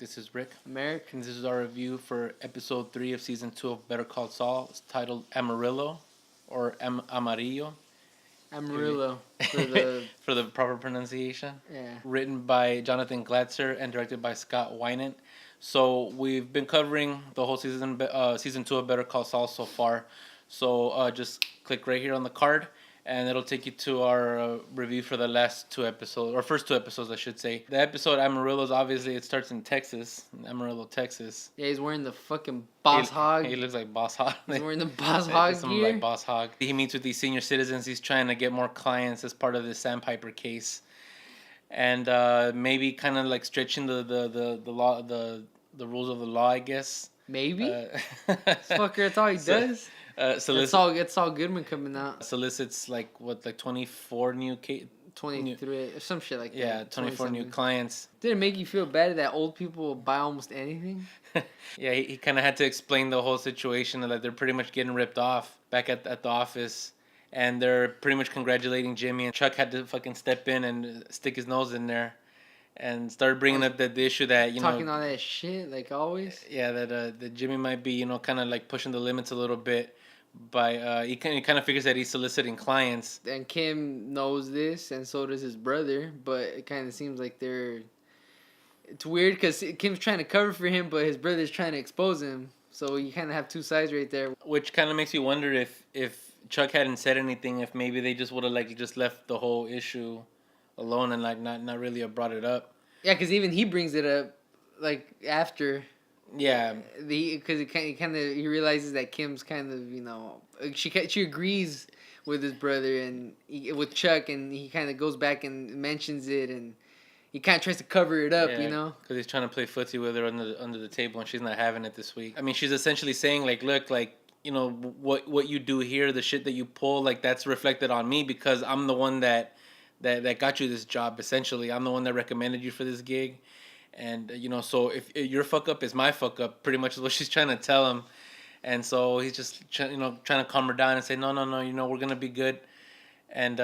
This is Rick. Merrick. And this is our review for episode 3 of season 2 of Better Call Saul. It's titled Amarillo or Amarillo. Amarillo for the for the proper pronunciation. Yeah. Written by Jonathan Glatzer and directed by Scott Wynant. So we've been covering the whole season 2 of Better Call Saul so far. So just click right here on the card, and it'll take you to our review for the last 2 episodes, or first 2 episodes, I should say. The episode Amarillo's, obviously, it starts in Texas, Amarillo, Texas. Yeah, he's wearing the fucking Boss Hog. He looks like Boss Hog. He's wearing the Boss Hog gear. Like Boss Hog. He meets with these senior citizens. He's trying to get more clients as part of this Sandpiper case, and maybe kind of like stretching the law, the rules of the law, I guess. Maybe. Fucker, that's all he does. It's all Goodman coming out. Solicits like 24 new 23 or some shit like that. Yeah, 24 new clients. Did it make you feel bad that old people will buy almost anything? Yeah, he kind of had to explain the whole situation, that they're pretty much getting ripped off back at the office, and they're pretty much congratulating Jimmy, and Chuck had to fucking step in and stick his nose in there and started bringing up the issue that, talking all that shit like always. Yeah, that Jimmy might be, kind of like pushing the limits a little bit. By he kind of figures that he's soliciting clients, and Kim knows this, and so does his brother. But it kind of seems like it's weird because Kim's trying to cover for him, but his brother's trying to expose him. So you kind of have two sides right there. Which kind of makes you wonder if Chuck hadn't said anything, if maybe they just would have just left the whole issue alone and not really have brought it up. Yeah, because even he brings it up after. Yeah, because he realizes that Kim's kind of she agrees with his brother and with Chuck, and he kind of goes back and mentions it, and he kind of tries to cover it up, because he's trying to play footsie with her under the table, and she's not having it this week. I mean, she's essentially saying look, what you do here, the shit that you pull, that's reflected on me because I'm the one that got you this job. Essentially, I'm the one that recommended you for this gig. And, so if your fuck up is my fuck up, pretty much is what she's trying to tell him. And so he's just, trying to calm her down and say, no, we're going to be good. And,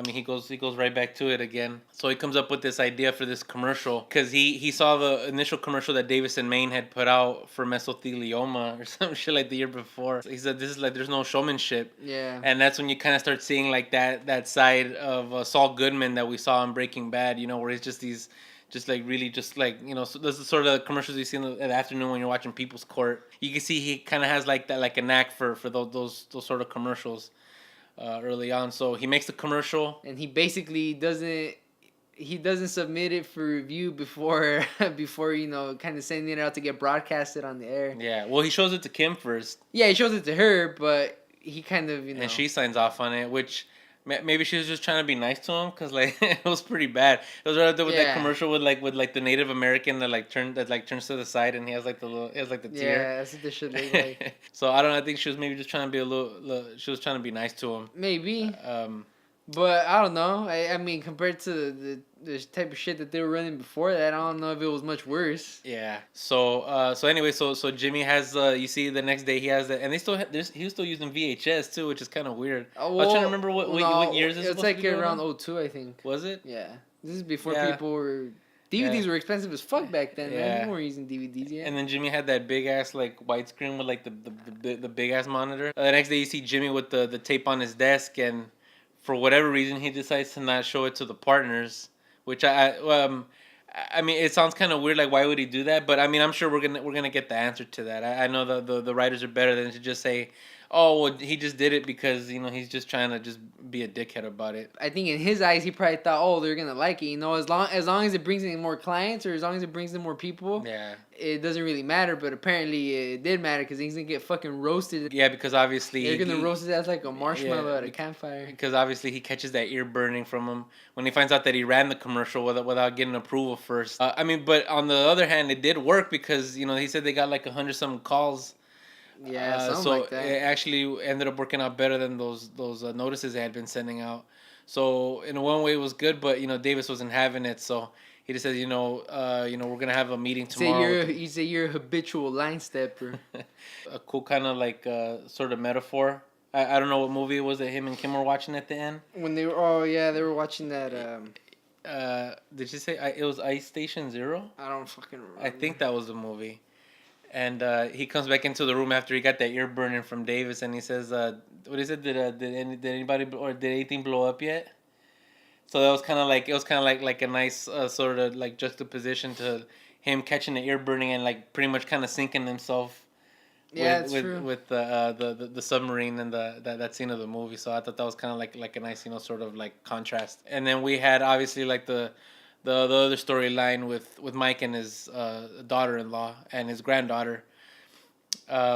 he goes right back to it again. So he comes up with this idea for this commercial because he saw the initial commercial that Davis and Maine had put out for mesothelioma or some shit the year before. So he said, this is there's no showmanship. Yeah. And that's when you kind of start seeing that side of Saul Goodman that we saw in Breaking Bad, where he's just these... so those are sort of commercials you see in the afternoon when you're watching People's Court. You can see he kind of has a knack for those sort of commercials early on. So he makes the commercial, and he basically doesn't submit it for review before kind of sending it out to get broadcasted on the air. Yeah, well, he shows it to Kim first. Yeah, he shows it to her, but he kind of and she signs off on it, which. Maybe she was just trying to be nice to him because it was pretty bad. It was right there with that commercial with the Native American that turns to the side and he has the tear. Yeah, that's what this should look like. So I don't know. I think she was maybe just trying to be she was trying to be nice to him. Maybe. But I don't know. I mean, compared to the type of shit that they were running before that, I don't know if it was much worse. Yeah. So anyway, so Jimmy has you see the next day he has that, and he was still using VHS too, which is kind of weird. Oh, well, I was trying to remember what years this was. It's around 2002, I think. Was it? Yeah. This is before people were. DVDs were expensive as fuck back then, man. We weren't using DVDs yet. And then Jimmy had that big ass widescreen with the big ass monitor. The next day you see Jimmy with the tape on his desk, and for whatever reason he decides to not show it to the partners, which I mean, it sounds kind of weird. Why would he do that? But I mean, I'm sure we're gonna get the answer to that. I know the writers are better than to just say, oh, well, he just did it because he's just trying to just be a dickhead about it. I think in his eyes, he probably thought, oh, they're gonna like it. As long as it brings in more clients or as long as it brings in more people, it doesn't really matter. But apparently, it did matter because he's gonna get fucking roasted. Yeah, because obviously they're gonna roast his ass like a marshmallow at a campfire. Because obviously he catches that ear burning from him when he finds out that he ran the commercial without getting approval first. But on the other hand, it did work because he said they got 100-some calls. Yeah, something like that. It actually ended up working out better than those notices they had been sending out. So in one way it was good, but Davis wasn't having it, so he just says, we're gonna have a meeting tomorrow. You say you're a habitual line stepper. A cool kind of sort of metaphor. I don't know what movie it was that him and Kim were watching at the end. When they were watching that Did you say it was Ice Station Zero? I don't fucking remember. I think that was the movie. And he comes back into the room after he got that ear burning from Davis, and he says, "What is it? Did anybody or did anything blow up yet?" So that was kind of like like a nice sort of like juxtaposition to him catching the ear burning and like pretty much kind of sinking himself. Yeah, it's true. With the submarine and that scene of the movie. So I thought that was kind of like a nice sort of like contrast. And then we had obviously like the other storyline with Mike and his daughter-in-law and his granddaughter,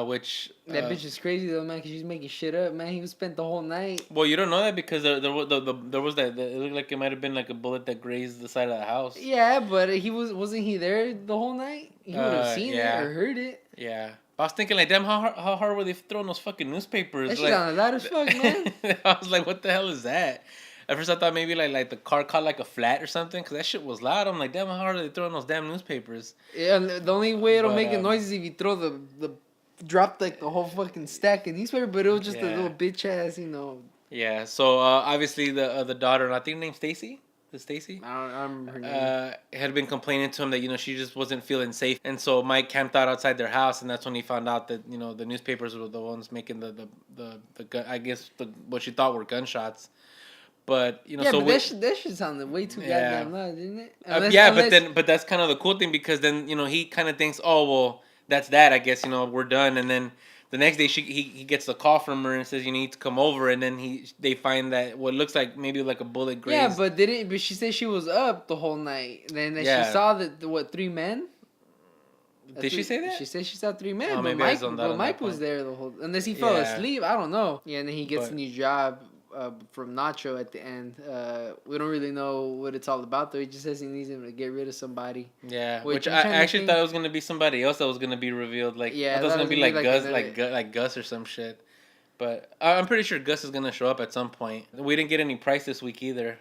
which that bitch is crazy though, man. Cause she's making shit up, man. He was spent the whole night. Well, you don't know that because there was that it looked like it might have been like a bullet that grazed the side of the house. Yeah, but wasn't he there the whole night? He would have seen it or heard it. Yeah. I was thinking, like, damn, how hard were they throwing those fucking newspapers? That shit like, sounded loud as fuck, man. I was like, what the hell is that? At first, I thought maybe like the car caught like a flat or something, because that shit was loud. I'm like, damn, how hard are they throwing those damn newspapers? Yeah, and the only way it'll make a noise is if you throw the drop like the whole fucking stack of newspaper, but it was just a little bitch ass, Yeah, so obviously the daughter, I think her name's Stacy. Is Stacy? I don't remember her name. Had been complaining to him that she just wasn't feeling safe, and so Mike camped out outside their house, and that's when he found out that the newspapers were the ones making the gun, I guess what she thought were gunshots, but yeah, so but that shit sounded way too goddamn loud, didn't it? Unless... but that's kind of the cool thing because then he kind of thinks, oh well, that's that, I guess we're done, and then. The next day, he gets a call from her and says you need to come over, and then they find that what looks like maybe like a bullet grazed. Yeah, but she said she was up the whole night. Then she saw the 3 men. Did she say that? She said she saw 3 men. Oh, but Mike was there the whole. Unless he fell asleep, I don't know. Yeah, and then he gets a new job from Nacho at the end. We don't really know what it's all about though. He just says he needs him to get rid of somebody. Yeah, which I actually thought it was gonna be somebody else that was gonna be revealed. Like I thought it was gonna be like Gus, like Gus or some shit. But I'm pretty sure Gus is gonna show up at some point. We didn't get any price this week either.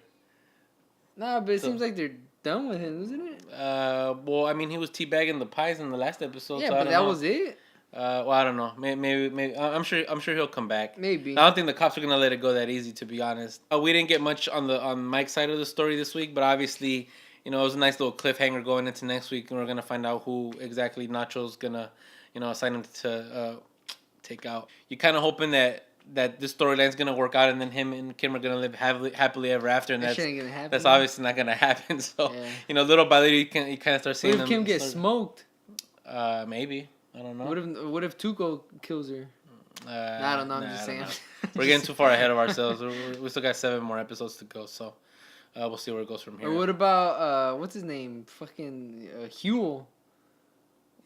Nah, but it seems like they're done with him, isn't it? Well, I mean, he was teabagging the pies in the last episode. Yeah, so but that was it. Well, I don't know. Maybe I'm sure he'll come back. Maybe. I don't think the cops are gonna let it go that easy, to be honest. We didn't get much on Mike's side of the story this week, but obviously, it was a nice little cliffhanger going into next week, and we're gonna find out who exactly Nacho's gonna, assign him to take out. You're kind of hoping that this storyline's gonna work out, and then him and Kim are gonna live happily ever after, and that's obviously not gonna happen. So, little by little, you kind of start seeing. What if Kim gets smoked? Maybe. I don't know. What if Tuco kills her? I don't know. I'm just saying. We're getting too far ahead of ourselves. We still got 7 more episodes to go, so we'll see where it goes from here. Or what about what's his name? Fucking Huel.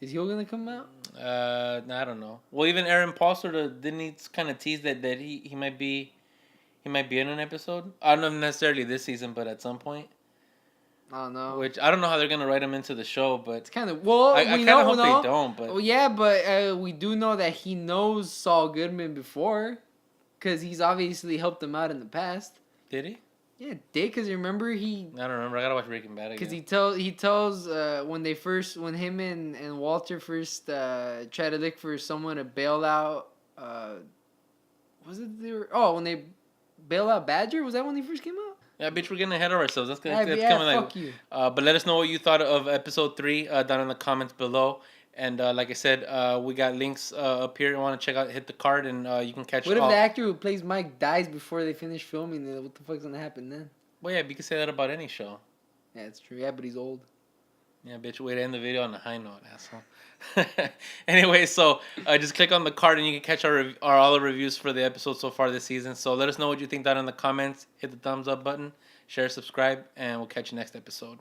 Is Huel gonna come out? I don't know. Well, even Aaron Paul sort of didn't he kind of tease that he might be in an episode. I don't know necessarily this season, but at some point. I don't know. Which I don't know how they're gonna write him into the show, but it's kind of I kind of hope they don't. But yeah, but we do know that he knows Saul Goodman before, because he's obviously helped him out in the past. Did he? Yeah, because remember I don't remember. I gotta watch Breaking Bad again. Because he tells when him and Walter first try to look for someone to bail out. When they bail out Badger? Was that when they first came out? Yeah, bitch, we're getting ahead of ourselves. That's coming. Fuck you. But let us know what you thought of episode 3 down in the comments below. And like I said, we got links up here. You want to check out, hit the card, and you can catch. What if the actor who plays Mike dies before they finish filming? Then what the fuck's gonna happen then? Well, yeah, you can say that about any show. Yeah, it's true. Yeah, but he's old. Yeah, bitch, way to end the video on a high note, asshole. Anyway, so just click on the card and you can catch all the reviews for the episodes so far this season. So let us know what you think down in the comments. Hit the thumbs up button, share, subscribe, and we'll catch you next episode.